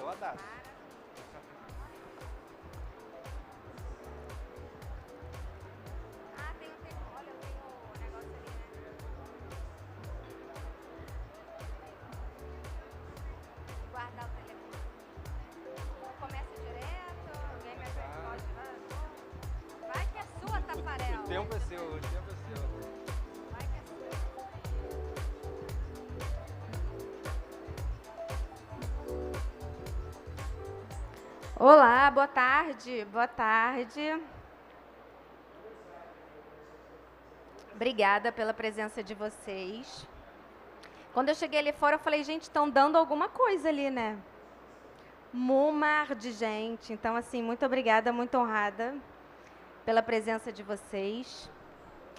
eu adapto. Ah, olha, eu tenho um negócio ali, né? Guardar o telefone. Começa direto, alguém me pode ir lá. Vai que é sua, Tafarel. O tempo é seu, o tempo é seu. Vai que é sua. Olá, boa tarde, boa tarde. Obrigada pela presença de vocês. Quando eu cheguei ali fora, eu falei, gente, estão dando alguma coisa ali, né? Um mar de gente. Então, assim, muito obrigada, muito honrada pela presença de vocês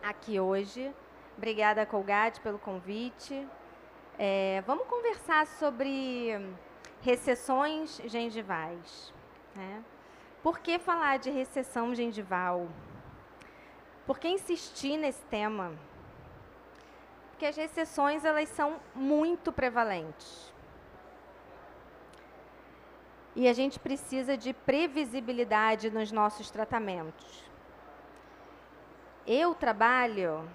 aqui hoje. Obrigada, Colgate, pelo convite. Vamos conversar sobre recessões gengivais, né? Por que falar de recessão gengival? Por que insistir nesse tema? Porque as recessões, elas são muito prevalentes. E a gente precisa de previsibilidade nos nossos tratamentos. Eu trabalho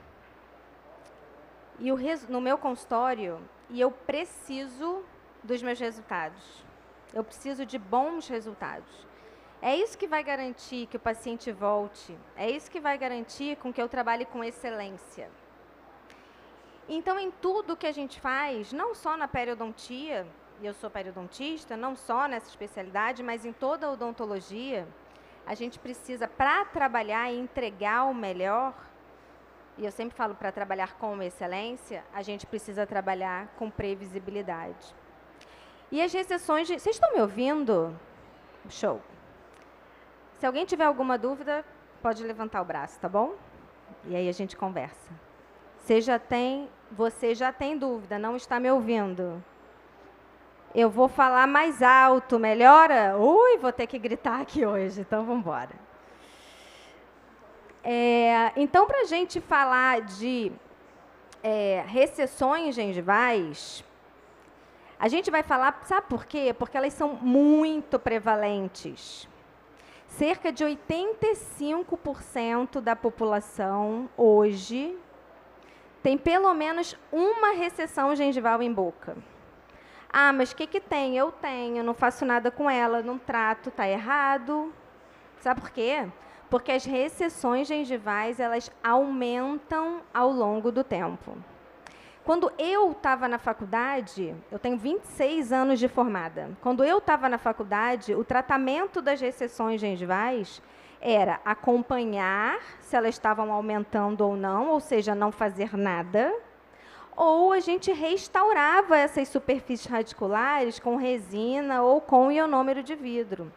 no meu consultório e eu preciso dos meus resultados. Eu preciso de bons resultados. É isso que vai garantir que o paciente volte. É isso que vai garantir com que eu trabalhe com excelência. Então, em tudo que a gente faz, não só na periodontia, e eu sou periodontista, não só nessa especialidade, mas em toda a odontologia, a gente precisa, para trabalhar e entregar o melhor, e eu sempre falo para trabalhar com excelência, a gente precisa trabalhar com previsibilidade. E as recessões... Vocês estão me ouvindo? Show. Se alguém tiver alguma dúvida, pode levantar o braço, tá bom? E aí a gente conversa. Você já tem dúvida, não está me ouvindo? Eu vou falar mais alto, melhora? Ui, vou ter que gritar aqui hoje, então vamos embora. Então, para a gente falar de recessões gengivais, a gente vai falar, sabe por quê? Porque elas são muito prevalentes. Cerca de 85% da população hoje tem pelo menos uma recessão gengival em boca. Ah, mas o que tem? Eu tenho, não faço nada com ela, não trato, está errado. Sabe por quê? Porque as recessões gengivais, elas aumentam ao longo do tempo. Quando eu estava na faculdade, eu tenho 26 anos de formada. Quando eu estava na faculdade, o tratamento das recessões gengivais era acompanhar se elas estavam aumentando ou não, ou seja, não fazer nada, ou a gente restaurava essas superfícies radiculares com resina ou com ionômero de vidro.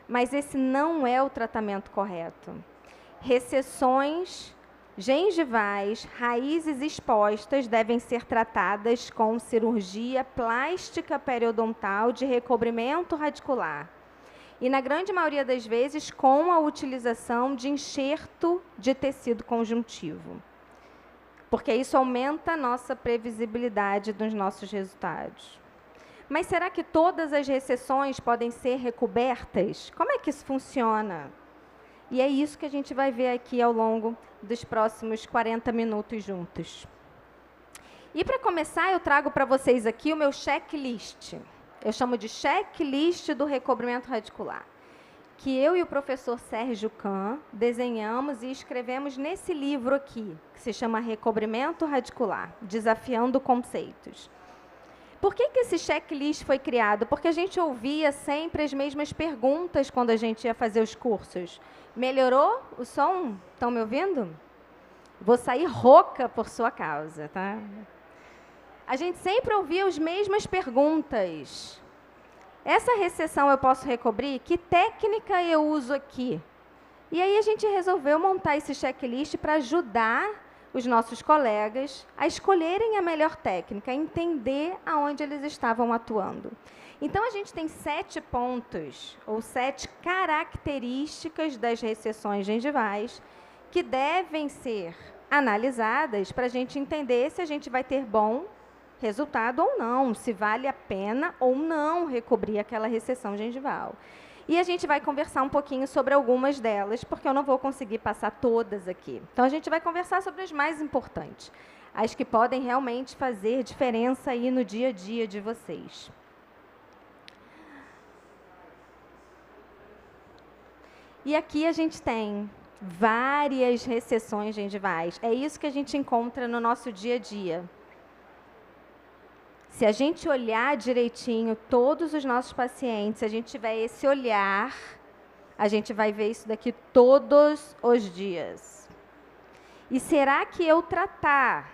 Mas esse não é o tratamento correto. Recessões gengivais, raízes expostas, devem ser tratadas com cirurgia plástica periodontal de recobrimento radicular. E, na grande maioria das vezes, com a utilização de enxerto de tecido conjuntivo. Porque isso aumenta a nossa previsibilidade dos nossos resultados. Mas será que todas as recessões podem ser recobertas? Como é que isso funciona? E é isso que a gente vai ver aqui ao longo dos próximos 40 minutos juntos. E para começar, eu trago para vocês aqui o meu checklist. Eu chamo de checklist do recobrimento radicular, que eu e o professor Sérgio Kahn desenhamos e escrevemos nesse livro aqui, que se chama Recobrimento Radicular, Desafiando Conceitos. Por que esse checklist foi criado? Porque a gente ouvia sempre as mesmas perguntas quando a gente ia fazer os cursos. Melhorou o som? Estão me ouvindo? Vou sair rouca por sua causa, tá? A gente sempre ouvia as mesmas perguntas. Essa recessão eu posso recobrir? Que técnica eu uso aqui? E aí a gente resolveu montar esse checklist para ajudar os nossos colegas a escolherem a melhor técnica, a entender aonde eles estavam atuando. Então, a gente tem 7 pontos, ou 7 características das recessões gengivais que devem ser analisadas para a gente entender se a gente vai ter bom resultado ou não, se vale a pena ou não recobrir aquela recessão gengival. E a gente vai conversar um pouquinho sobre algumas delas, porque eu não vou conseguir passar todas aqui. Então, a gente vai conversar sobre as mais importantes, as que podem realmente fazer diferença aí no dia a dia de vocês. E aqui a gente tem várias recessões gengivais. É isso que a gente encontra no nosso dia a dia. Se a gente olhar direitinho todos os nossos pacientes, se a gente tiver esse olhar, a gente vai ver isso daqui todos os dias. E será que eu tratar...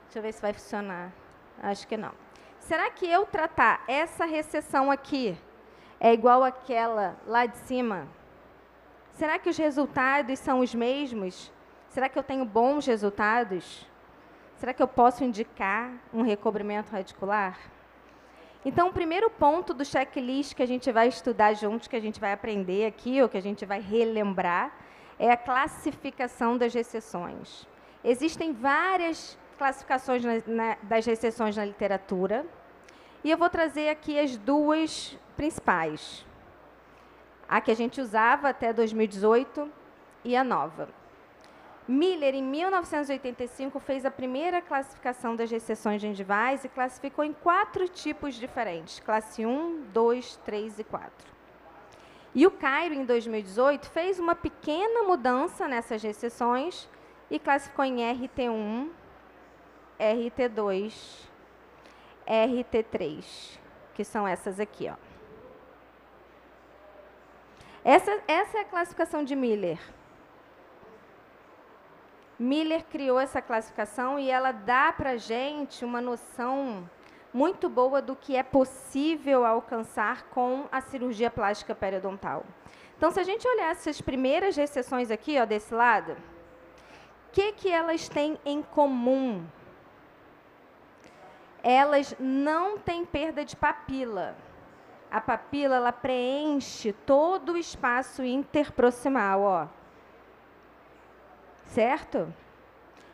Deixa eu ver se vai funcionar. Acho que não. Será que eu tratar essa recessão aqui é igual àquela lá de cima? Será que os resultados são os mesmos? Será que eu tenho bons resultados? Será que eu posso indicar um recobrimento radicular? Então, o primeiro ponto do checklist que a gente vai estudar juntos, que a gente vai aprender aqui, ou que a gente vai relembrar, é a classificação das recessões. Existem várias classificações das recessões na literatura, e eu vou trazer aqui as duas principais. A que a gente usava até 2018 e a nova. Miller, em 1985, fez a primeira classificação das recessões gengivais e classificou em 4 tipos diferentes, classe 1, 2, 3 e 4. E o Cairo, em 2018, fez uma pequena mudança nessas recessões e classificou em RT1, RT2, RT3, que são essas aqui, ó. Essa é a classificação de Miller. Miller criou essa classificação e ela dá para a gente uma noção muito boa do que é possível alcançar com a cirurgia plástica periodontal. Então, se a gente olhar essas primeiras recessões aqui, ó, desse lado, o que elas têm em comum? Elas não têm perda de papila. A papila, ela preenche todo o espaço interproximal, ó. Certo?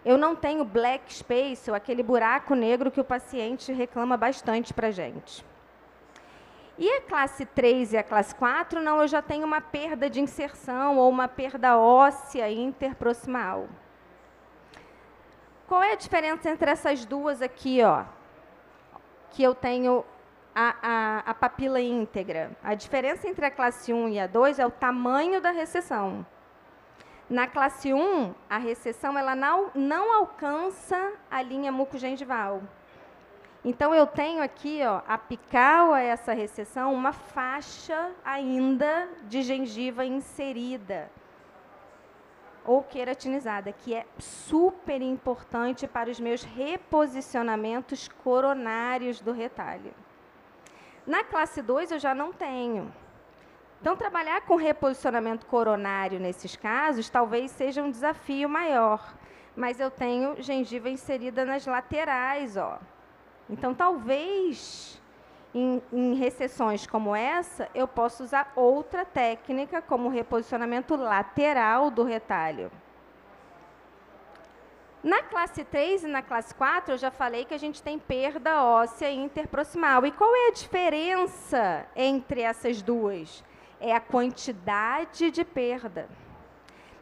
Eu não tenho black space, ou aquele buraco negro que o paciente reclama bastante para a gente. E a classe 3 e a classe 4, não, eu já tenho uma perda de inserção ou uma perda óssea interproximal. Qual é a diferença entre essas duas aqui, ó? Que eu tenho a papila íntegra. A diferença entre a classe 1 e a 2 é o tamanho da recessão. Na classe 1, a recessão ela não alcança a linha mucogengival. Então, eu tenho aqui, ó, apical a essa recessão, uma faixa ainda de gengiva inserida ou queratinizada, que é super importante para os meus reposicionamentos coronários do retalho. Na classe 2, eu já não tenho. Então, trabalhar com reposicionamento coronário nesses casos talvez seja um desafio maior, mas eu tenho gengiva inserida nas laterais, ó. Então, talvez, em recessões como essa, eu possa usar outra técnica, como reposicionamento lateral do retalho. Na classe 3 e na classe 4, eu já falei que a gente tem perda óssea interproximal. E qual é a diferença entre essas duas? É a quantidade de perda.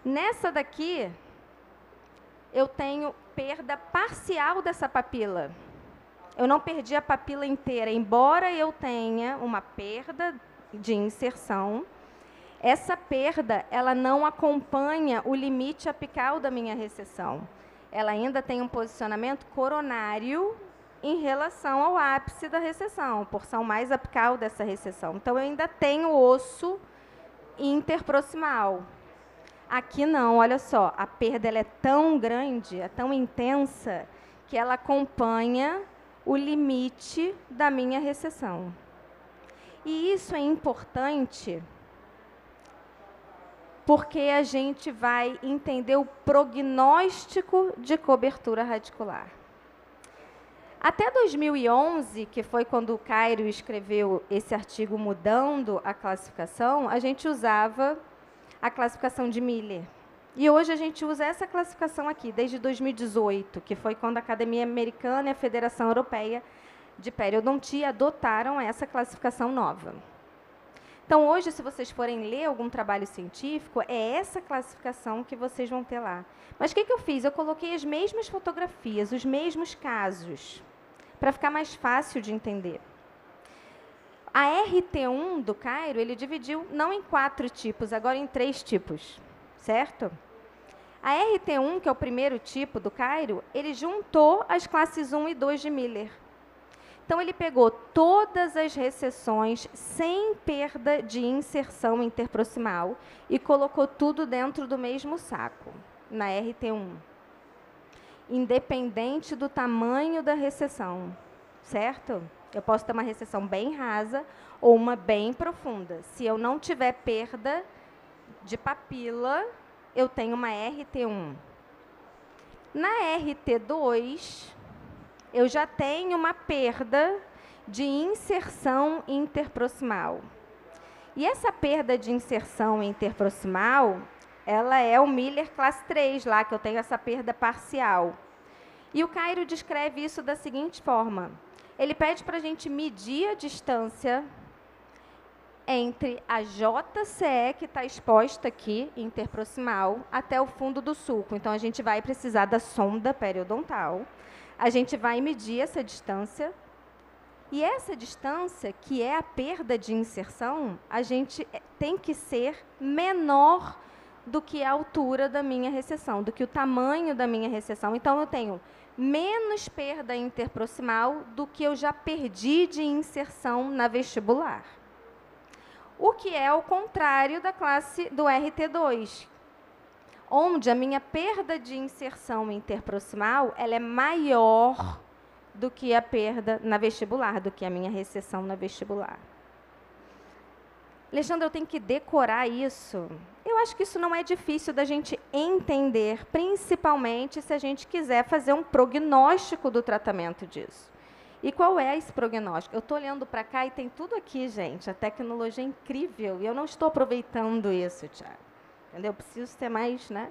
Nessa daqui, eu tenho perda parcial dessa papila. Eu não perdi a papila inteira, embora eu tenha uma perda de inserção. Essa perda, ela não acompanha o limite apical da minha recessão. Ela ainda tem um posicionamento coronário em relação ao ápice da recessão, porção mais apical dessa recessão. Então, eu ainda tenho osso interproximal. Aqui não, olha só, a perda ela é tão grande, é tão intensa, que ela acompanha o limite da minha recessão. E isso é importante porque a gente vai entender o prognóstico de cobertura radicular. Até 2011, que foi quando o Cairo escreveu esse artigo mudando a classificação, a gente usava a classificação de Miller. E hoje a gente usa essa classificação aqui, desde 2018, que foi quando a Academia Americana e a Federação Europeia de Periodontia adotaram essa classificação nova. Então, hoje, se vocês forem ler algum trabalho científico, é essa classificação que vocês vão ter lá. Mas o que eu fiz? Eu coloquei as mesmas fotografias, os mesmos casos, para ficar mais fácil de entender. A RT1 do Cairo, ele dividiu não em 4 tipos, agora em 3 tipos, certo? A RT1, que é o primeiro tipo do Cairo, ele juntou as classes 1 e 2 de Miller. Então, ele pegou todas as recessões sem perda de inserção interproximal e colocou tudo dentro do mesmo saco, na RT1, independente do tamanho da recessão, certo? Eu posso ter uma recessão bem rasa ou uma bem profunda. Se eu não tiver perda de papila, eu tenho uma RT1. Na RT2, eu já tenho uma perda de inserção interproximal. E essa perda de inserção interproximal, ela é o Miller classe 3, lá que eu tenho essa perda parcial. E o Cairo descreve isso da seguinte forma. Ele pede para a gente medir a distância entre a JCE, que está exposta aqui, interproximal, até o fundo do sulco. Então, a gente vai precisar da sonda periodontal. A gente vai medir essa distância. E essa distância, que é a perda de inserção, a gente tem que ser menor do que a altura da minha recessão, do que o tamanho da minha recessão. Então, eu tenho menos perda interproximal do que eu já perdi de inserção na vestibular. O que é o contrário da classe do RT2, onde a minha perda de inserção interproximal ela é maior do que a perda na vestibular, do que a minha recessão na vestibular. Alexandre, eu tenho que decorar isso. Eu acho que isso não é difícil da gente entender, principalmente se a gente quiser fazer um prognóstico do tratamento disso. E qual é esse prognóstico? Eu estou olhando para cá e tem tudo aqui, gente. A tecnologia é incrível e eu não estou aproveitando isso, Thiago. Entendeu? Eu preciso ter mais, né?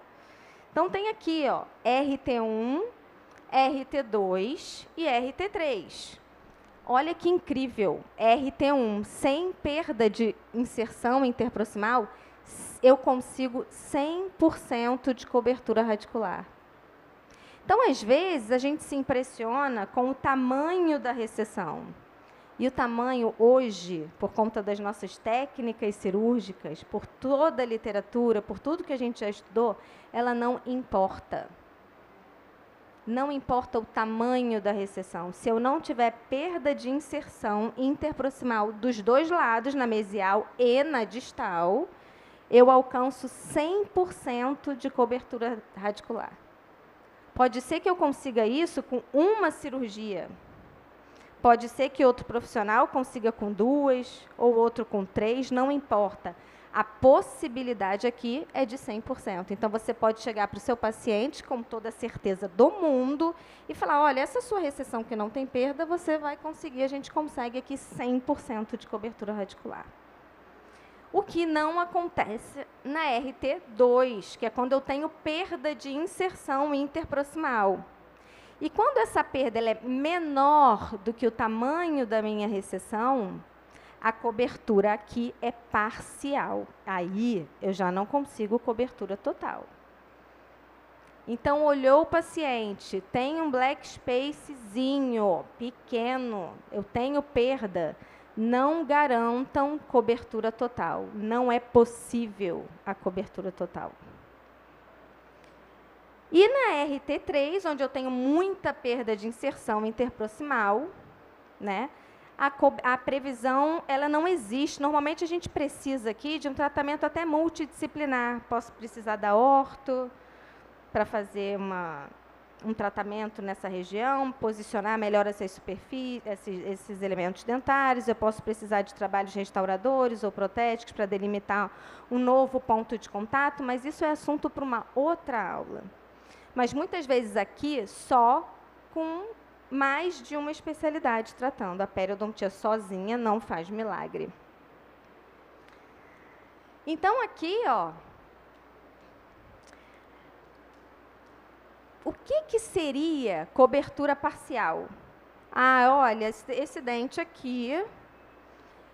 Então, tem aqui, ó, RT1, RT2 e RT3. Olha que incrível. RT1, sem perda de inserção interproximal, eu consigo 100% de cobertura radicular. Então, às vezes, a gente se impressiona com o tamanho da recessão. E o tamanho, hoje, por conta das nossas técnicas cirúrgicas, por toda a literatura, por tudo que a gente já estudou, ela não importa. Não importa o tamanho da recessão. Se eu não tiver perda de inserção interproximal dos dois lados, na mesial e na distal, eu alcanço 100% de cobertura radicular. Pode ser que eu consiga isso com uma cirurgia. Pode ser que outro profissional consiga com 2, ou outro com 3, não importa. A possibilidade aqui é de 100%. Então, você pode chegar para o seu paciente com toda a certeza do mundo e falar, olha, essa sua recessão que não tem perda, você vai conseguir, a gente consegue aqui 100% de cobertura radicular. O que não acontece na RT2, que é quando eu tenho perda de inserção interproximal. E quando essa perda ela é menor do que o tamanho da minha recessão, a cobertura aqui é parcial. Aí, eu já não consigo cobertura total. Então, olhou o paciente, tem um black spacezinho pequeno, eu tenho perda, não garantam cobertura total. Não é possível a cobertura total. E na RT3, onde eu tenho muita perda de inserção interproximal, né, a previsão ela não existe. Normalmente, a gente precisa aqui de um tratamento até multidisciplinar. Posso precisar da orto para fazer um tratamento nessa região, posicionar melhor essas superfícies, esses elementos dentários. Eu posso precisar de trabalhos restauradores ou protéticos para delimitar um novo ponto de contato, mas isso é assunto para uma outra aula. Mas, muitas vezes, aqui, só com mais de uma especialidade tratando. A periodontia sozinha não faz milagre. Então, aqui, ó, o que seria cobertura parcial? Ah, olha, esse dente aqui,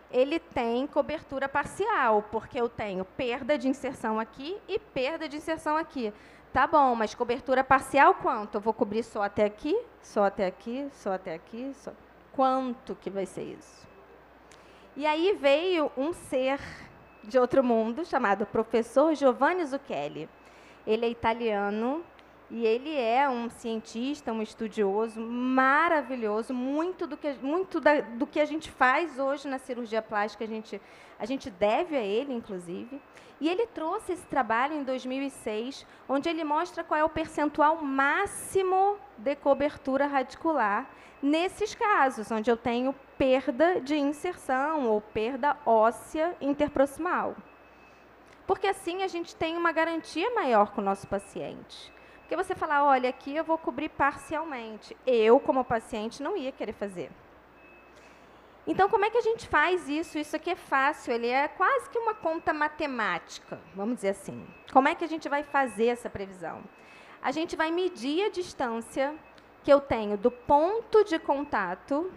ele tem cobertura parcial, porque eu tenho perda de inserção aqui e perda de inserção aqui. Tá bom, mas cobertura parcial quanto? Eu vou cobrir só até aqui, só até aqui, só até aqui, só... Quanto que vai ser isso? E aí veio um ser de outro mundo, chamado professor Giovanni Zucchelli. Ele é italiano e ele é um cientista, um estudioso maravilhoso. Muito do que a gente faz hoje na cirurgia plástica, a gente deve a ele, inclusive. E ele trouxe esse trabalho em 2006, onde ele mostra qual é o percentual máximo de cobertura radicular nesses casos, onde eu tenho perda de inserção ou perda óssea interproximal. Porque assim a gente tem uma garantia maior com o nosso paciente. Porque você fala, olha, aqui eu vou cobrir parcialmente. Eu, como paciente, não ia querer fazer. Então, como é que a gente faz isso? Isso aqui é fácil, ele é quase que uma conta matemática, vamos dizer assim. Como é que a gente vai fazer essa previsão? A gente vai medir a distância que eu tenho do ponto de contato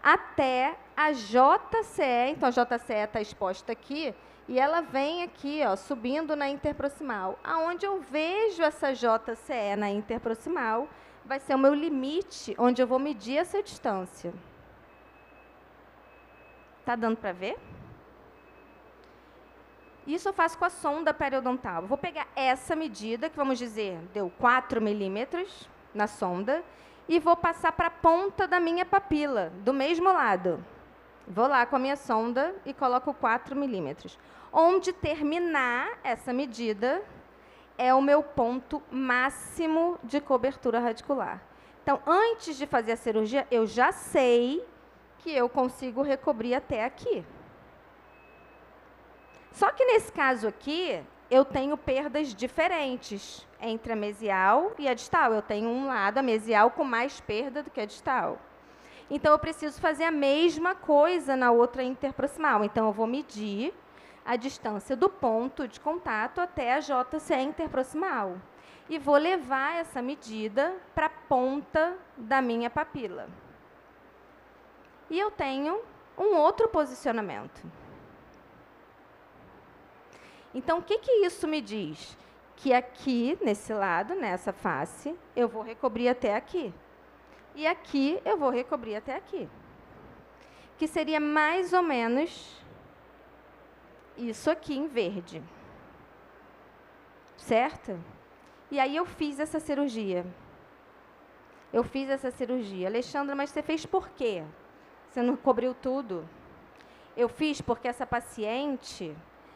até a JCE. Então, a JCE está exposta aqui, e ela vem aqui, ó, subindo na interproximal. Aonde eu vejo essa JCE na interproximal, vai ser o meu limite, onde eu vou medir essa distância. Está dando para ver? Isso eu faço com a sonda periodontal. Eu vou pegar essa medida, que vamos dizer, deu 4 milímetros na sonda, e vou passar para a ponta da minha papila, do mesmo lado. Vou lá com a minha sonda e coloco 4 milímetros. Onde terminar essa medida é o meu ponto máximo de cobertura radicular. Então, antes de fazer a cirurgia, eu já sei que eu consigo recobrir até aqui. Só que nesse caso aqui, eu tenho perdas diferentes entre a mesial e a distal. Eu tenho um lado, a mesial, com mais perda do que a distal. Então, eu preciso fazer a mesma coisa na outra interproximal. Então, eu vou medir a distância do ponto de contato até a JCE interproximal. E vou levar essa medida para a ponta da minha papila. E eu tenho um outro posicionamento. Então, o que isso me diz? Que aqui, nesse lado, nessa face, eu vou recobrir até aqui. E aqui, eu vou recobrir até aqui. Que seria mais ou menos isso aqui em verde. Certo? E aí, eu fiz essa cirurgia. Alexandra, mas você fez por quê? Você não cobriu tudo? Eu fiz porque essa paciente,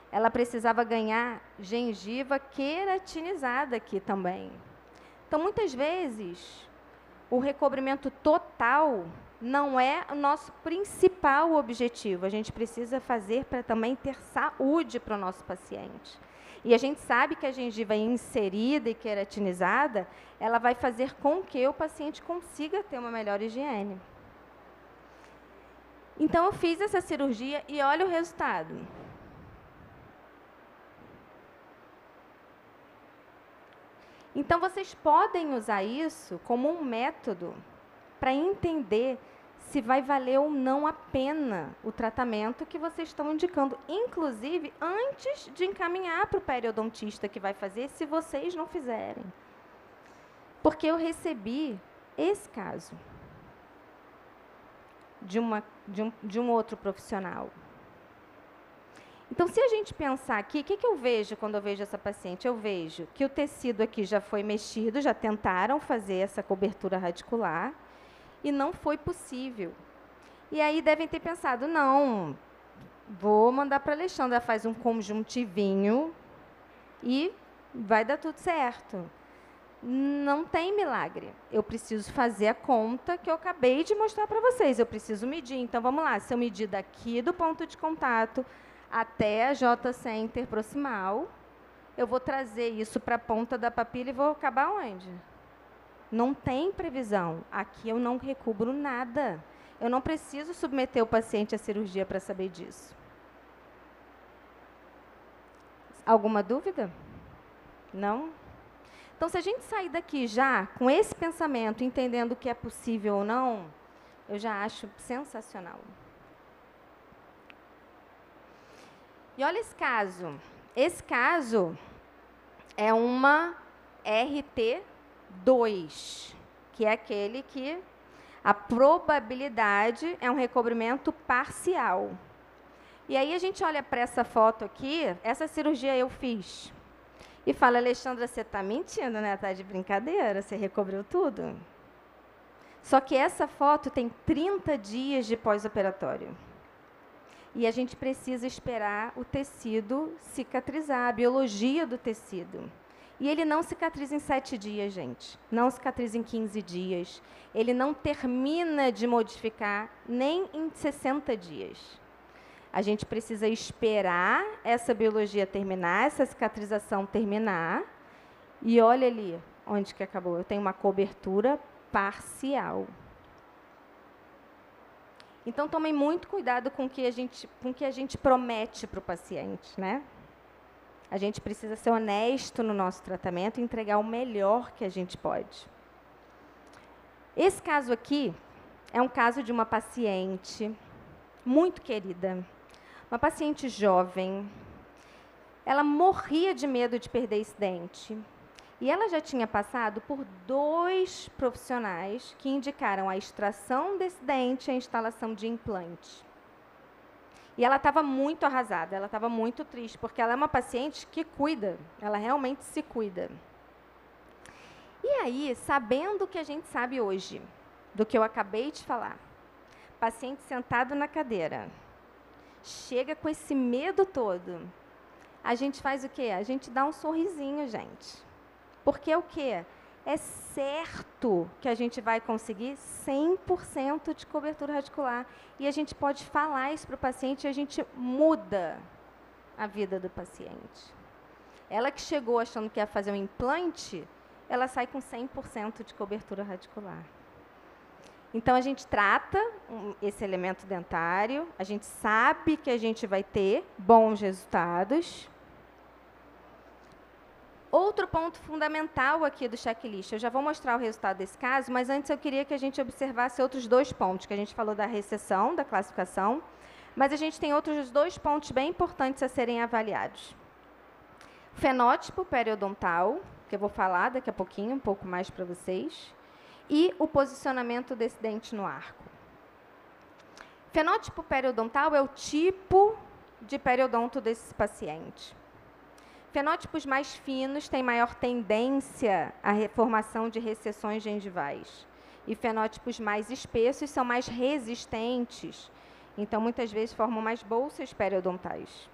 ela precisava ganhar gengiva queratinizada aqui também. Então, muitas vezes, o recobrimento total não é o nosso principal objetivo. A gente precisa fazer para também ter saúde para o nosso paciente. E a gente sabe que a gengiva inserida e queratinizada, ela vai fazer com que o paciente consiga ter uma melhor higiene. Então, eu fiz essa cirurgia e olha o resultado. Então, vocês podem usar isso como um método para entender se vai valer ou não a pena o tratamento que vocês estão indicando, inclusive antes de encaminhar para o periodontista que vai fazer, se vocês não fizerem. Porque eu recebi esse caso de um outro profissional. Então, se a gente pensar aqui, o que eu vejo quando eu vejo essa paciente? Eu vejo que o tecido aqui já foi mexido, já tentaram fazer essa cobertura radicular e não foi possível. E aí devem ter pensado, não, vou mandar para a Alexandra, faz um conjuntivinho e vai dar tudo certo. Não tem milagre. Eu preciso fazer a conta que eu acabei de mostrar para vocês. Eu preciso medir. Então, vamos lá. Se eu medir daqui do ponto de contato até a JCE interproximal, eu vou trazer isso para a ponta da papila e vou acabar onde? Não tem previsão. Aqui eu não recubro nada. Eu não preciso submeter o paciente à cirurgia para saber disso. Alguma dúvida? Não? Então, se a gente sair daqui já com esse pensamento, entendendo o que é possível ou não, eu já acho sensacional. E olha esse caso. Esse caso é uma RT2, que é aquele que a probabilidade é um recobrimento parcial. E aí a gente olha para essa foto aqui, essa cirurgia eu fiz. E fala, Alexandra, você está mentindo, né? Está de brincadeira, você recobriu tudo? Só que essa foto tem 30 dias de pós-operatório. E a gente precisa esperar o tecido cicatrizar, a biologia do tecido. E ele não cicatriza em 7 dias, gente. Não cicatriza em 15 dias. Ele não termina de modificar nem em 60 dias. A gente precisa esperar essa biologia terminar, essa cicatrização terminar. E olha ali onde que acabou. Eu tenho uma cobertura parcial. Então, tomem muito cuidado com o que a gente promete para o paciente, né? A gente precisa ser honesto no nosso tratamento e entregar o melhor que a gente pode. Esse caso aqui é um caso de uma paciente muito querida, uma paciente jovem. Ela morria de medo de perder esse dente. E ela já tinha passado por 2 profissionais que indicaram a extração desse dente e a instalação de implante. E ela estava muito arrasada, ela estava muito triste, porque ela é uma paciente que cuida, ela realmente se cuida. E aí, sabendo o que a gente sabe hoje, do que eu acabei de falar, paciente sentado na cadeira, chega com esse medo todo, a gente faz o quê? A gente dá um sorrisinho, gente. Porque é o quê? É certo que a gente vai conseguir 100% de cobertura radicular. E a gente pode falar isso para o paciente e a gente muda a vida do paciente. Ela que chegou achando que ia fazer um implante, ela sai com 100% de cobertura radicular. Então, a gente trata esse elemento dentário, a gente sabe que a gente vai ter bons resultados. Outro ponto fundamental aqui do checklist, eu já vou mostrar o resultado desse caso, mas antes eu queria que a gente observasse outros 2 pontos, que a gente falou da recessão, da classificação, mas a gente tem outros 2 pontos bem importantes a serem avaliados. Fenótipo periodontal, que eu vou falar daqui a pouquinho, um pouco mais para vocês, e o posicionamento desse dente no arco. Fenótipo periodontal é o tipo de periodonto desse paciente. Fenótipos mais finos têm maior tendência à formação de recessões gengivais. E fenótipos mais espessos são mais resistentes. Então, muitas vezes, formam mais bolsas periodontais.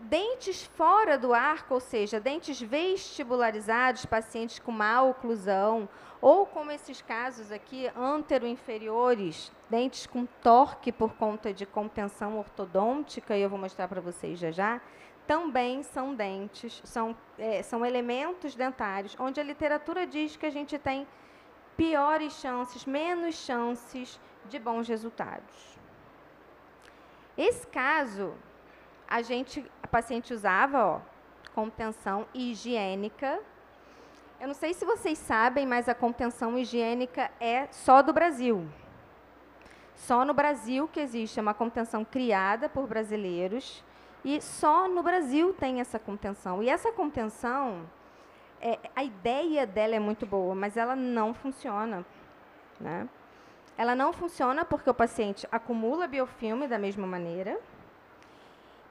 Dentes fora do arco, ou seja, dentes vestibularizados, pacientes com má oclusão, ou como esses casos aqui, antero-inferiores, dentes com torque por conta de contenção ortodôntica, e eu vou mostrar para vocês já já, também são dentes, são elementos dentários, onde a literatura diz que a gente tem piores chances, menos chances de bons resultados. Esse caso, a paciente usava contenção higiênica. Eu não sei se vocês sabem, mas a contenção higiênica é só do Brasil. Só no Brasil que existe uma contenção criada por brasileiros e só no Brasil tem essa contenção. E essa contenção, a ideia dela é muito boa, mas ela não funciona, né? Ela não funciona porque o paciente acumula biofilme da mesma maneira.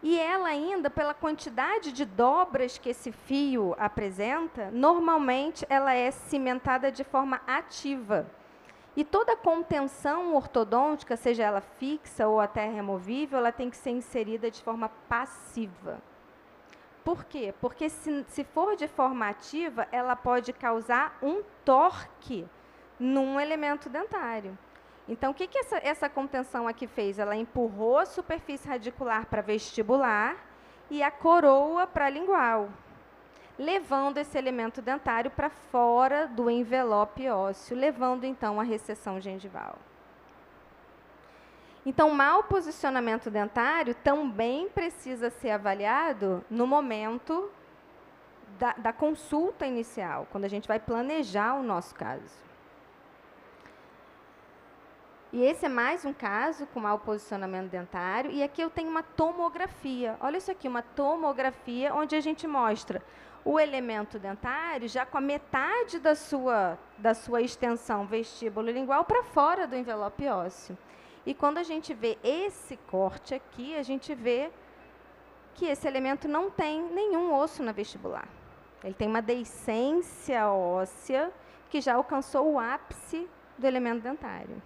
E ela ainda, pela quantidade de dobras que esse fio apresenta, normalmente ela é cimentada de forma ativa. E toda contenção ortodôntica, seja ela fixa ou até removível, ela tem que ser inserida de forma passiva. Por quê? Porque se for de forma ativa, ela pode causar um torque num elemento dentário. Então, o que essa contenção aqui fez? Ela empurrou a superfície radicular para vestibular e a coroa para lingual, levando esse elemento dentário para fora do envelope ósseo, levando, então, à recessão gengival. Então, mau posicionamento dentário também precisa ser avaliado no momento da consulta inicial, quando a gente vai planejar o nosso caso. E esse é mais um caso com mau posicionamento dentário. E aqui eu tenho uma tomografia. Olha isso aqui, uma tomografia onde a gente mostra o elemento dentário já com a metade da sua extensão vestíbulo-lingual para fora do envelope ósseo. E quando a gente vê esse corte aqui, a gente vê que esse elemento não tem nenhum osso na vestibular. Ele tem uma deiscência óssea que já alcançou o ápice do elemento dentário.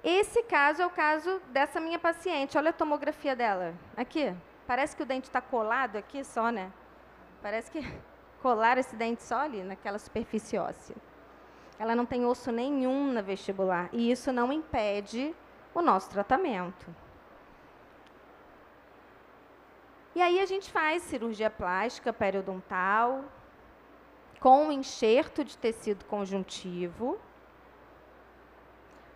Esse caso é o caso dessa minha paciente. Olha a tomografia dela. Aqui. Parece que o dente está colado aqui só, né? Parece que colaram esse dente só ali, naquela superfície óssea. Ela não tem osso nenhum na vestibular. E isso não impede o nosso tratamento. E aí a gente faz cirurgia plástica periodontal com enxerto de tecido conjuntivo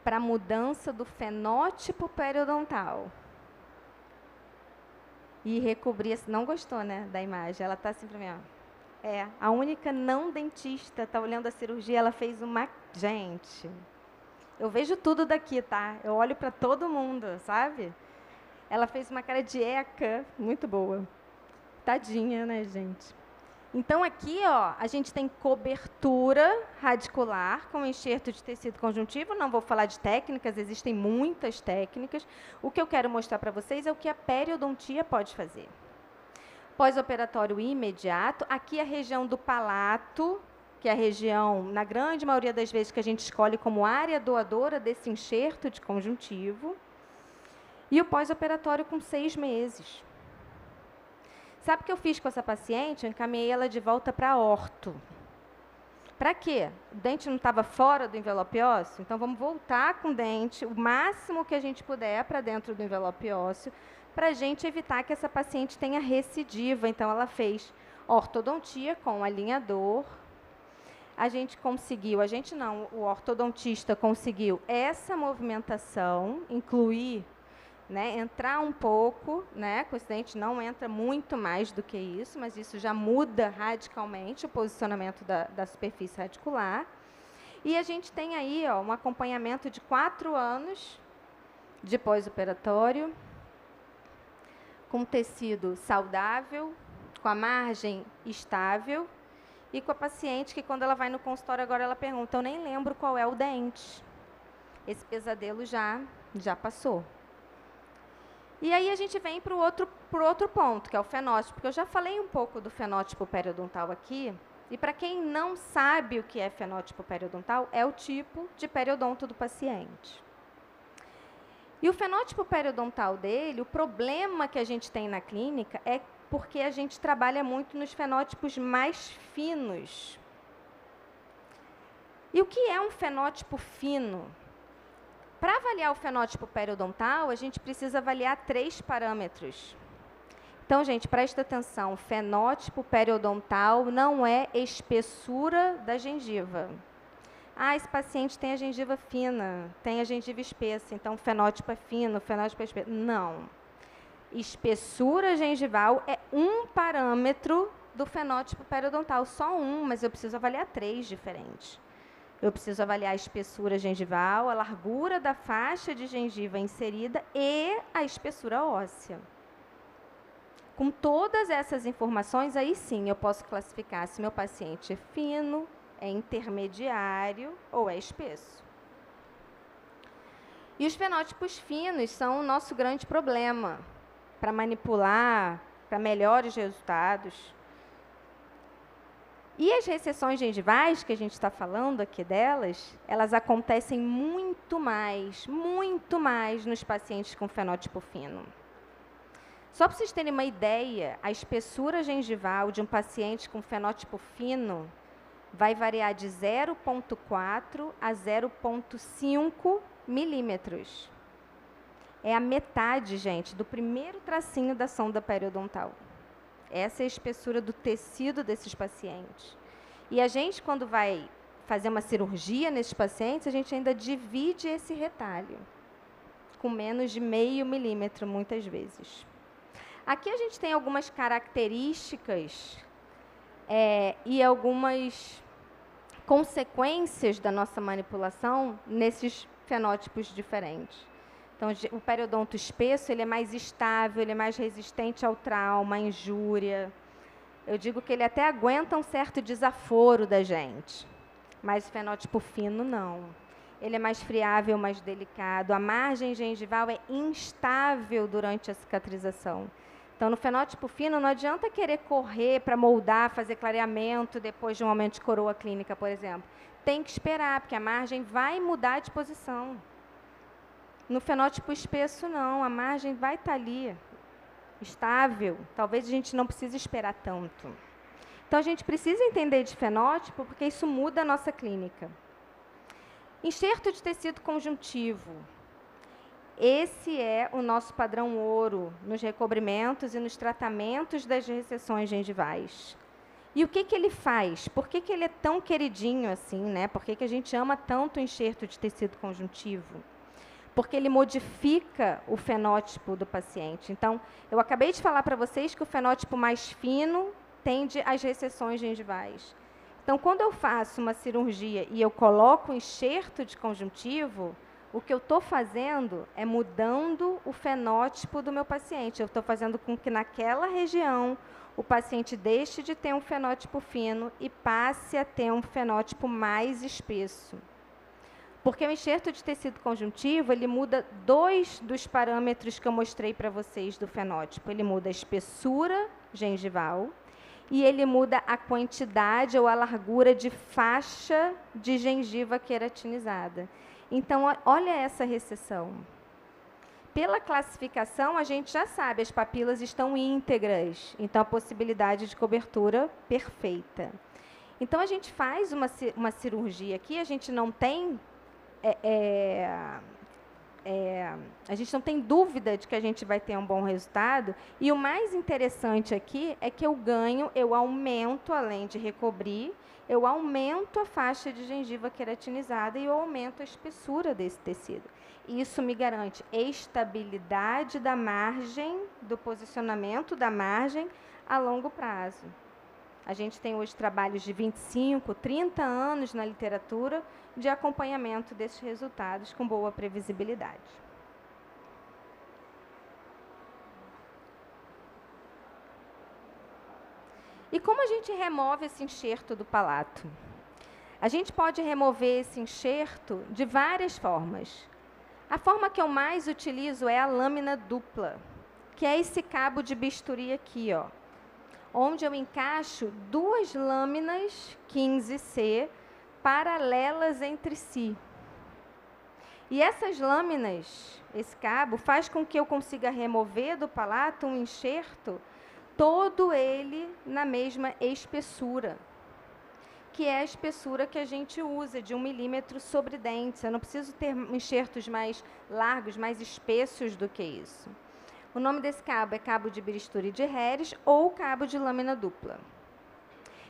para mudança do fenótipo periodontal. E recobrir, não gostou, né, da imagem, ela está assim para mim, ó. A única não dentista está olhando a cirurgia, ela fez uma... Gente, eu vejo tudo daqui, tá? Eu olho para todo mundo, sabe? Ela fez uma cara de eca, muito boa. Tadinha, né, gente? Então, aqui, ó, a gente tem cobertura radicular com enxerto de tecido conjuntivo. Não vou falar de técnicas, existem muitas técnicas. O que eu quero mostrar para vocês é o que a periodontia pode fazer. Pós-operatório imediato. Aqui a região do palato, que é a região, na grande maioria das vezes, que a gente escolhe como área doadora desse enxerto de conjuntivo. E o pós-operatório com 6 meses. Sabe o que eu fiz com essa paciente? Eu encaminhei ela de volta para orto. Para quê? O dente não estava fora do envelope ósseo? Então, vamos voltar com o dente, o máximo que a gente puder, para dentro do envelope ósseo, para a gente evitar que essa paciente tenha recidiva. Então, ela fez ortodontia com alinhador. A gente conseguiu, a gente não, o ortodontista conseguiu essa movimentação, incluir... né, entrar um pouco, né, com esse dente não entra muito mais do que isso, mas isso já muda radicalmente o posicionamento da superfície radicular. E a gente tem aí, ó, um acompanhamento de 4 anos de pós-operatório, com tecido saudável, com a margem estável, e com a paciente que, quando ela vai no consultório, agora ela pergunta, eu nem lembro qual é o dente. Esse pesadelo já passou. E aí a gente vem para o outro ponto, que é o fenótipo, porque eu já falei um pouco do fenótipo periodontal aqui, e para quem não sabe o que é fenótipo periodontal, é o tipo de periodonto do paciente. E o fenótipo periodontal dele, o problema que a gente tem na clínica é porque a gente trabalha muito nos fenótipos mais finos. E o que é um fenótipo fino? Para avaliar o fenótipo periodontal, a gente precisa avaliar 3 parâmetros. Então, gente, presta atenção, o fenótipo periodontal não é espessura da gengiva. Ah, esse paciente tem a gengiva fina, tem a gengiva espessa, então o fenótipo é fino, o fenótipo é espesso. Não. Espessura gengival é um parâmetro do fenótipo periodontal, só um, mas eu preciso avaliar 3 diferentes. Eu preciso avaliar a espessura gengival, a largura da faixa de gengiva inserida e a espessura óssea. Com todas essas informações, aí sim eu posso classificar se meu paciente é fino, é intermediário ou é espesso. E os fenótipos finos são o nosso grande problema para manipular, para melhores resultados. E as recessões gengivais, que a gente está falando aqui delas, elas acontecem muito mais nos pacientes com fenótipo fino. Só para vocês terem uma ideia, a espessura gengival de um paciente com fenótipo fino vai variar de 0,4 a 0,5 milímetros. É a metade, gente, do primeiro tracinho da sonda periodontal. Essa é a espessura do tecido desses pacientes. E a gente, quando vai fazer uma cirurgia nesses pacientes, a gente ainda divide esse retalho, com menos de 0,5 milímetro, muitas vezes. Aqui a gente tem algumas características e algumas consequências da nossa manipulação nesses fenótipos diferentes. Então, o periodonto espesso, ele é mais estável, ele é mais resistente ao trauma, à injúria. Eu digo que ele até aguenta um certo desaforo da gente, mas o fenótipo fino, não. Ele é mais friável, mais delicado. A margem gengival é instável durante a cicatrização. Então, no fenótipo fino, não adianta querer correr para moldar, fazer clareamento depois de um aumento de coroa clínica, por exemplo. Tem que esperar, porque a margem vai mudar de posição. No fenótipo espesso, não. A margem vai estar ali, estável. Talvez a gente não precise esperar tanto. Então, a gente precisa entender de fenótipo, porque isso muda a nossa clínica. Enxerto de tecido conjuntivo. Esse é o nosso padrão ouro nos recobrimentos e nos tratamentos das recessões gengivais. E o que ele faz? Por que ele é tão queridinho assim, né? Por que a gente ama tanto o enxerto de tecido conjuntivo? Porque ele modifica o fenótipo do paciente. Então, eu acabei de falar para vocês que o fenótipo mais fino tende às recessões gengivais. Então, quando eu faço uma cirurgia e eu coloco um enxerto de conjuntivo, o que eu estou fazendo é mudando o fenótipo do meu paciente. Eu estou fazendo com que naquela região o paciente deixe de ter um fenótipo fino e passe a ter um fenótipo mais espesso. Porque o enxerto de tecido conjuntivo, ele muda 2 dos parâmetros que eu mostrei para vocês do fenótipo. Ele muda a espessura gengival e ele muda a quantidade ou a largura de faixa de gengiva queratinizada. Então, olha essa recessão. Pela classificação, a gente já sabe, as papilas estão íntegras, então a possibilidade de cobertura perfeita. Então, a gente faz uma cirurgia aqui, a gente não tem a gente não tem dúvida de que a gente vai ter um bom resultado. E o mais interessante aqui é que eu aumento, além de recobrir, eu aumento a faixa de gengiva queratinizada e eu aumento a espessura desse tecido. Isso me garante estabilidade da margem, do posicionamento da margem a longo prazo. A gente tem hoje trabalhos de 25, 30 anos na literatura de acompanhamento desses resultados com boa previsibilidade. E como a gente remove esse enxerto do palato? A gente pode remover esse enxerto de várias formas. A forma que eu mais utilizo é a lâmina dupla, que é esse cabo de bisturi aqui, ó, onde eu encaixo 2 lâminas 15C paralelas entre si. E essas lâminas, esse cabo, faz com que eu consiga remover do palato um enxerto, todo ele na mesma espessura, que é a espessura que a gente usa, de 1 milímetro sobre dentes. Eu não preciso ter enxertos mais largos, mais espessos do que isso. O nome desse cabo é cabo de bisturi de Harris ou cabo de lâmina dupla.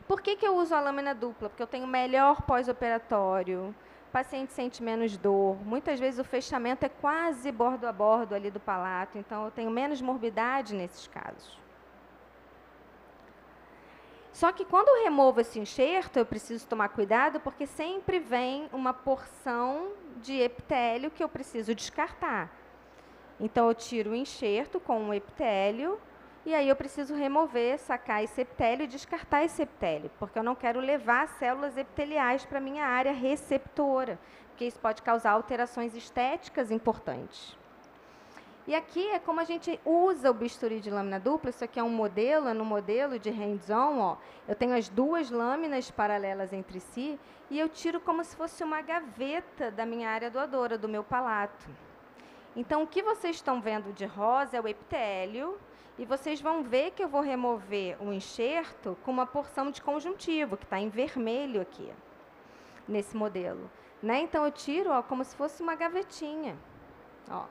Por que eu uso a lâmina dupla? Porque eu tenho melhor pós-operatório, o paciente sente menos dor, muitas vezes o fechamento é quase bordo a bordo ali do palato, então eu tenho menos morbidade nesses casos. Só que quando eu removo esse enxerto, eu preciso tomar cuidado, porque sempre vem uma porção de epitélio que eu preciso descartar. Então, eu tiro o enxerto com o epitélio, e aí eu preciso remover, sacar esse epitélio e descartar esse epitélio, porque eu não quero levar células epiteliais para a minha área receptora, porque isso pode causar alterações estéticas importantes. E aqui é como a gente usa o bisturi de lâmina dupla. Isso aqui é um modelo, no modelo de hands-on, ó. Eu tenho as 2 lâminas paralelas entre si e eu tiro como se fosse uma gaveta da minha área doadora, do meu palato. Então, o que vocês estão vendo de rosa é o epitélio, e vocês vão ver que eu vou remover o enxerto com uma porção de conjuntivo, que está em vermelho aqui, nesse modelo. Né? Então, eu tiro, ó, como se fosse uma gavetinha. Ó.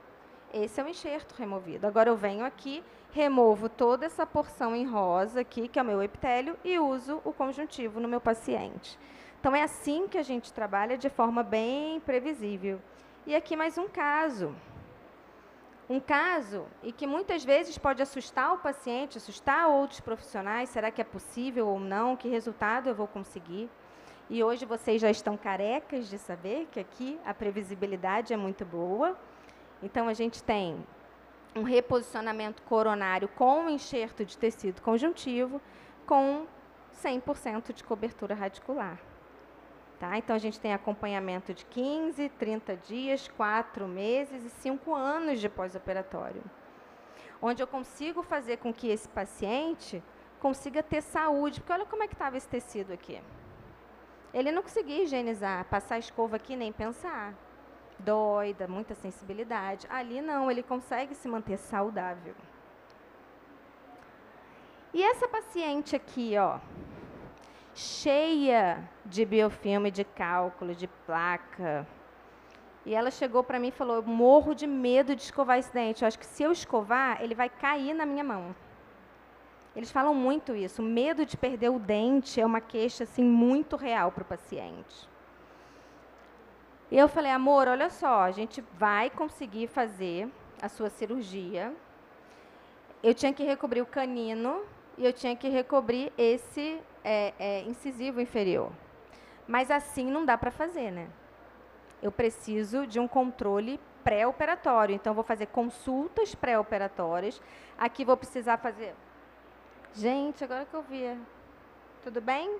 Esse é o enxerto removido. Agora, eu venho aqui, removo toda essa porção em rosa aqui, que é o meu epitélio, e uso o conjuntivo no meu paciente. Então, é assim que a gente trabalha, de forma bem previsível. E aqui mais um caso. Um caso e que muitas vezes pode assustar o paciente, assustar outros profissionais, será que é possível ou não? Que resultado eu vou conseguir? E hoje vocês já estão carecas de saber que aqui a previsibilidade é muito boa. Então, a gente tem um reposicionamento coronário com enxerto de tecido conjuntivo com 100% de cobertura radicular. Tá? Então, a gente tem acompanhamento de 15, 30 dias, 4 meses e 5 anos de pós-operatório, onde eu consigo fazer com que esse paciente consiga ter saúde, porque olha como é que estava esse tecido aqui. Ele não conseguia higienizar, passar a escova aqui nem pensar. Dói, dá muita sensibilidade. Ali não, ele consegue se manter saudável. E essa paciente aqui, ó, cheia de biofilme, de cálculo, de placa. E ela chegou para mim e falou, eu morro de medo de escovar esse dente. Eu acho que se eu escovar, ele vai cair na minha mão. Eles falam muito isso. O medo de perder o dente é uma queixa assim, muito real para o paciente. E eu falei, amor, olha só, a gente vai conseguir fazer a sua cirurgia. Eu tinha que recobrir o canino e eu tinha que recobrir esse incisivo inferior. Mas assim não dá para fazer, né? Eu preciso de um controle pré-operatório. Então, vou fazer consultas pré-operatórias. Aqui vou precisar fazer... Gente, agora que eu vi. Tudo bem?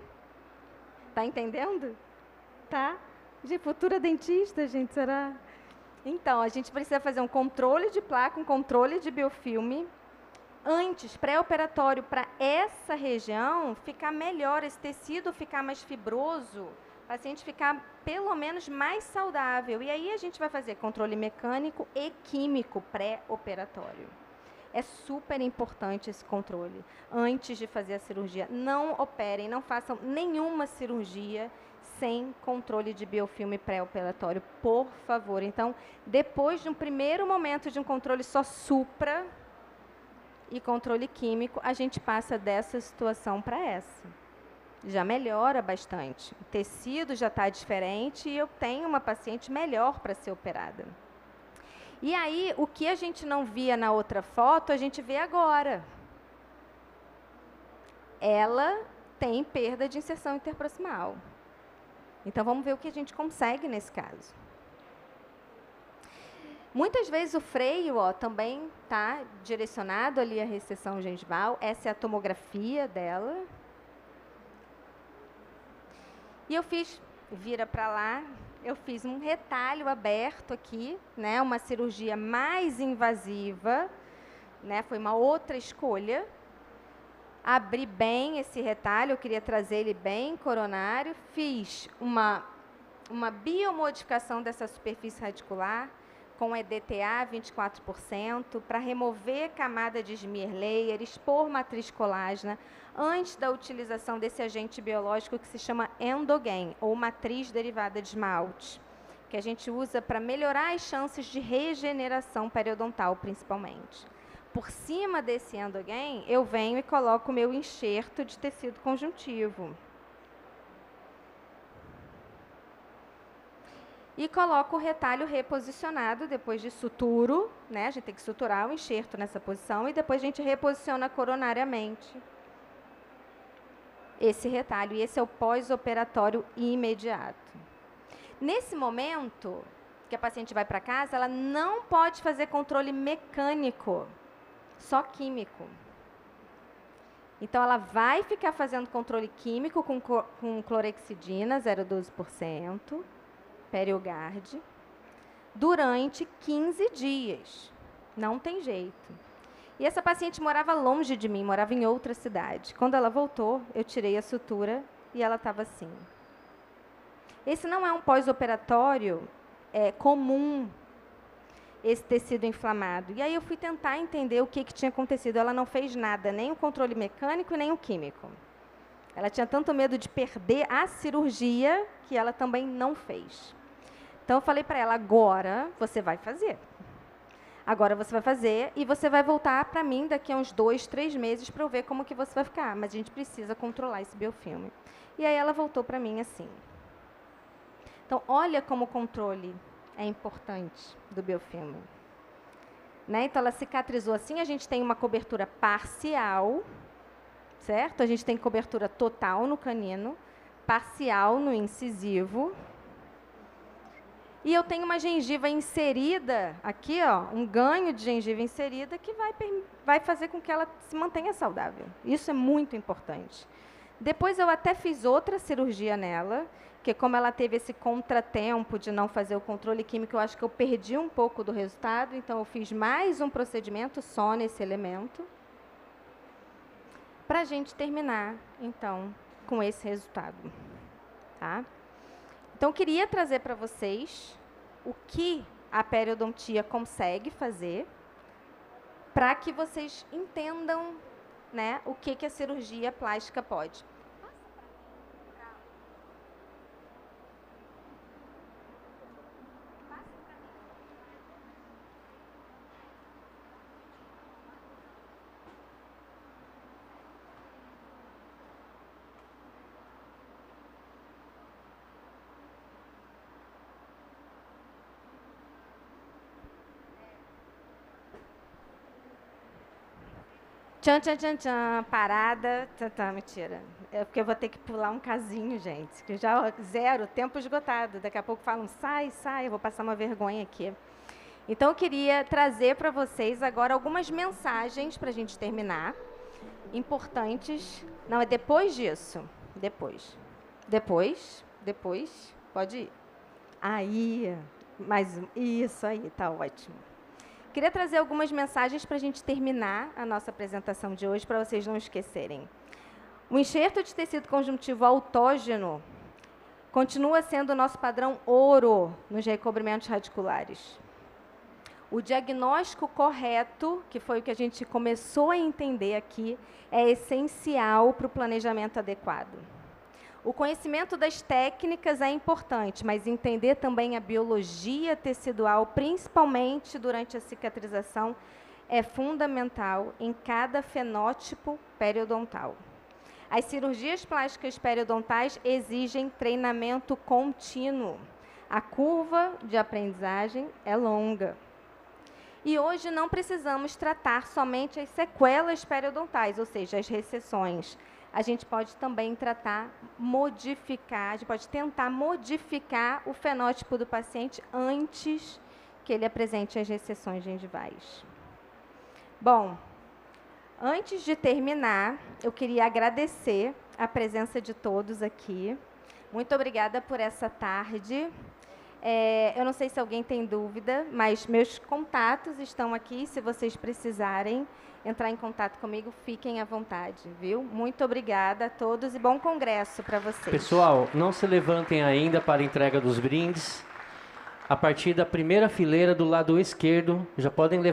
Tá entendendo? Tá? De futura dentista, gente, será? Então, a gente precisa fazer um controle de placa, um controle de biofilme, antes, pré-operatório, para essa região ficar melhor, esse tecido ficar mais fibroso, o paciente ficar pelo menos mais saudável. E aí a gente vai fazer controle mecânico e químico pré-operatório. É super importante esse controle. Antes de fazer a cirurgia, não operem, não façam nenhuma cirurgia sem controle de biofilme pré-operatório, por favor. Então, depois de um primeiro momento de um controle só supra e controle químico, a gente passa dessa situação para essa. Já melhora bastante. O tecido já está diferente e eu tenho uma paciente melhor para ser operada. E aí, o que a gente não via na outra foto, a gente vê agora. Ela tem perda de inserção interproximal. Então, vamos ver o que a gente consegue nesse caso. Muitas vezes o freio também está direcionado ali à recessão gengival. Essa é a tomografia dela. E eu fiz, vira para lá, eu fiz um retalho aberto aqui, né, uma cirurgia mais invasiva, né, foi uma outra escolha. Abri bem esse retalho, eu queria trazer ele bem coronário, fiz uma biomodificação dessa superfície radicular com EDTA 24% para remover camada de smear layer, expor matriz colágena, antes da utilização desse agente biológico que se chama Endogain, ou matriz derivada de esmalte, que a gente usa para melhorar as chances de regeneração periodontal, principalmente. Por cima desse Endogain, eu venho e coloco o meu enxerto de tecido conjuntivo. E coloco o retalho reposicionado depois de suturo, né? A gente tem que suturar o enxerto nessa posição e depois a gente reposiciona coronariamente esse retalho. E esse é o pós-operatório imediato. Nesse momento que a paciente vai para casa, ela não pode fazer controle mecânico, só químico. Então, ela vai ficar fazendo controle químico com clorexidina, 0,12%, Periogard, durante 15 dias. Não tem jeito. E essa paciente morava longe de mim, morava em outra cidade. Quando ela voltou, eu tirei a sutura e ela estava assim. Esse não é um pós-operatório comum, esse tecido inflamado. E aí eu fui tentar entender o que tinha acontecido. Ela não fez nada, nem o controle mecânico, nem o químico. Ela tinha tanto medo de perder a cirurgia que ela também não fez. Então, eu falei para ela, agora você vai fazer. Agora você vai fazer e você vai voltar para mim daqui a uns 2, 3 meses para eu ver como que você vai ficar. Mas a gente precisa controlar esse biofilme. E aí ela voltou para mim assim. Então, olha como o controle é importante do biofilme. né? Então, ela cicatrizou assim, a gente tem uma cobertura parcial, certo? A gente tem cobertura total no canino, parcial no incisivo. E eu tenho uma gengiva inserida aqui, ó, um ganho de gengiva inserida que vai fazer com que ela se mantenha saudável. Isso é muito importante. Depois eu até fiz outra cirurgia nela, que como ela teve esse contratempo de não fazer o controle químico, eu acho que eu perdi um pouco do resultado, então eu fiz mais um procedimento só nesse elemento, para a gente terminar, então, com esse resultado. Tá? Então, eu queria trazer para vocês o que a periodontia consegue fazer para que vocês entendam, né, o que a cirurgia plástica pode. Tchan, tchan, tchan, tchan, parada, mentira. É porque eu vou ter que pular um casinho, gente, que já zero, tempo esgotado. Daqui a pouco falam, sai, eu vou passar uma vergonha aqui. Então, eu queria trazer para vocês agora algumas mensagens para a gente terminar, importantes. Não, é depois disso. Depois, pode ir. Aí, isso aí, tá ótimo. Queria trazer algumas mensagens para a gente terminar a nossa apresentação de hoje, para vocês não esquecerem. O enxerto de tecido conjuntivo autógeno continua sendo o nosso padrão ouro nos recobrimentos radiculares. O diagnóstico correto, que foi o que a gente começou a entender aqui, é essencial para o planejamento adequado. O conhecimento das técnicas é importante, mas entender também a biologia tecidual, principalmente durante a cicatrização, é fundamental em cada fenótipo periodontal. As cirurgias plásticas periodontais exigem treinamento contínuo. A curva de aprendizagem é longa. E hoje não precisamos tratar somente as sequelas periodontais, ou seja, as recessões. A gente pode também modificar, a gente pode tentar modificar o fenótipo do paciente antes que ele apresente as recessões gengivais. Bom, antes de terminar, eu queria agradecer a presença de todos aqui. Muito obrigada por essa tarde. Eu não sei se alguém tem dúvida, mas meus contatos estão aqui, se vocês precisarem entrar em contato comigo, fiquem à vontade, viu? Muito obrigada a todos e bom congresso para vocês. Pessoal, não se levantem ainda para a entrega dos brindes. A partir da primeira fileira do lado esquerdo, já podem levar